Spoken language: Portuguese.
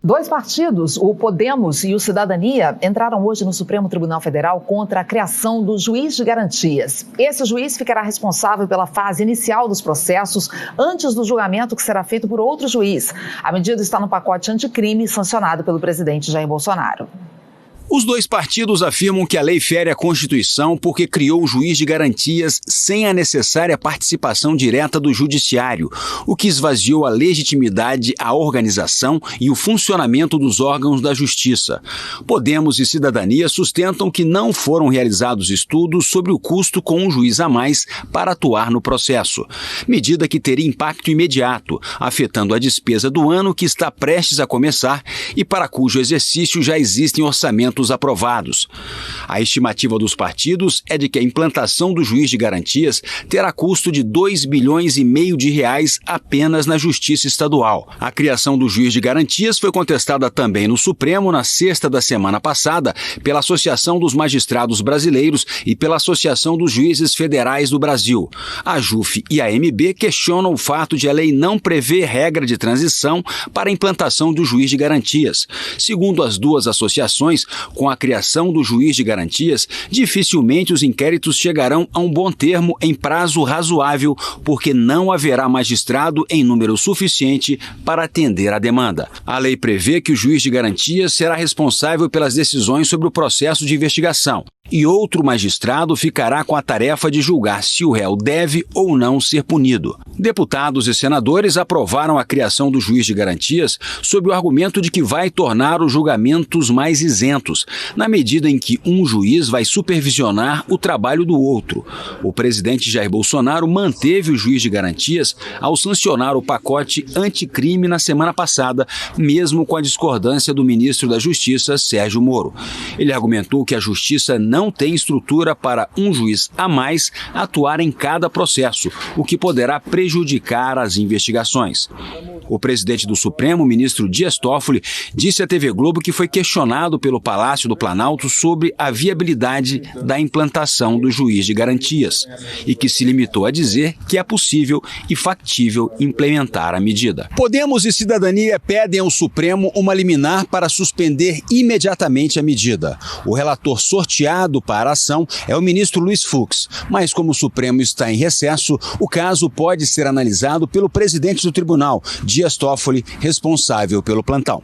Dois partidos, o Podemos e o Cidadania, entraram hoje no Supremo Tribunal Federal contra a criação do juiz de garantias. Esse juiz ficará responsável pela fase inicial dos processos, antes do julgamento que será feito por outro juiz. A medida está no pacote anticrime sancionado pelo presidente Jair Bolsonaro. Os dois partidos afirmam que a lei fere a Constituição porque criou o juiz de garantias sem a necessária participação direta do judiciário, o que esvaziou a legitimidade, a organização e o funcionamento dos órgãos da Justiça. Podemos e Cidadania sustentam que não foram realizados estudos sobre o custo com um juiz a mais para atuar no processo, medida que teria impacto imediato, afetando a despesa do ano que está prestes a começar e para cujo exercício já existem orçamentos aprovados. A estimativa dos partidos é de que a implantação do juiz de garantias terá custo de 2,5 bilhões de reais apenas na Justiça Estadual. A criação do juiz de garantias foi contestada também no Supremo na sexta da semana passada pela Associação dos Magistrados Brasileiros e pela Associação dos Juízes Federais do Brasil. A JUF e a MB questionam o fato de a lei não prever regra de transição para a implantação do juiz de garantias. Segundo as duas associações, com a criação do juiz de garantias, dificilmente os inquéritos chegarão a um bom termo em prazo razoável, porque não haverá magistrado em número suficiente para atender à demanda. A lei prevê que o juiz de garantias será responsável pelas decisões sobre o processo de investigação, e outro magistrado ficará com a tarefa de julgar se o réu deve ou não ser punido. Deputados e senadores aprovaram a criação do juiz de garantias sob o argumento de que vai tornar os julgamentos mais isentos, na medida em que um juiz vai supervisionar o trabalho do outro. O presidente Jair Bolsonaro manteve o juiz de garantias ao sancionar o pacote anticrime na semana passada, mesmo com a discordância do ministro da Justiça, Sérgio Moro. Ele argumentou que a Justiça não tem estrutura para um juiz a mais atuar em cada processo, o que poderá prejudicar as investigações. O presidente do Supremo, o ministro Dias Toffoli, disse à TV Globo que foi questionado pelo Palácio do Planalto sobre a viabilidade da implantação do juiz de garantias e que se limitou a dizer que é possível e factível implementar a medida. Podemos e Cidadania pedem ao Supremo uma liminar para suspender imediatamente a medida. O relator sorteado para a ação é o ministro Luiz Fux, mas como o Supremo está em recesso, o caso pode ser analisado pelo presidente do tribunal, Dias Toffoli, responsável pelo plantão.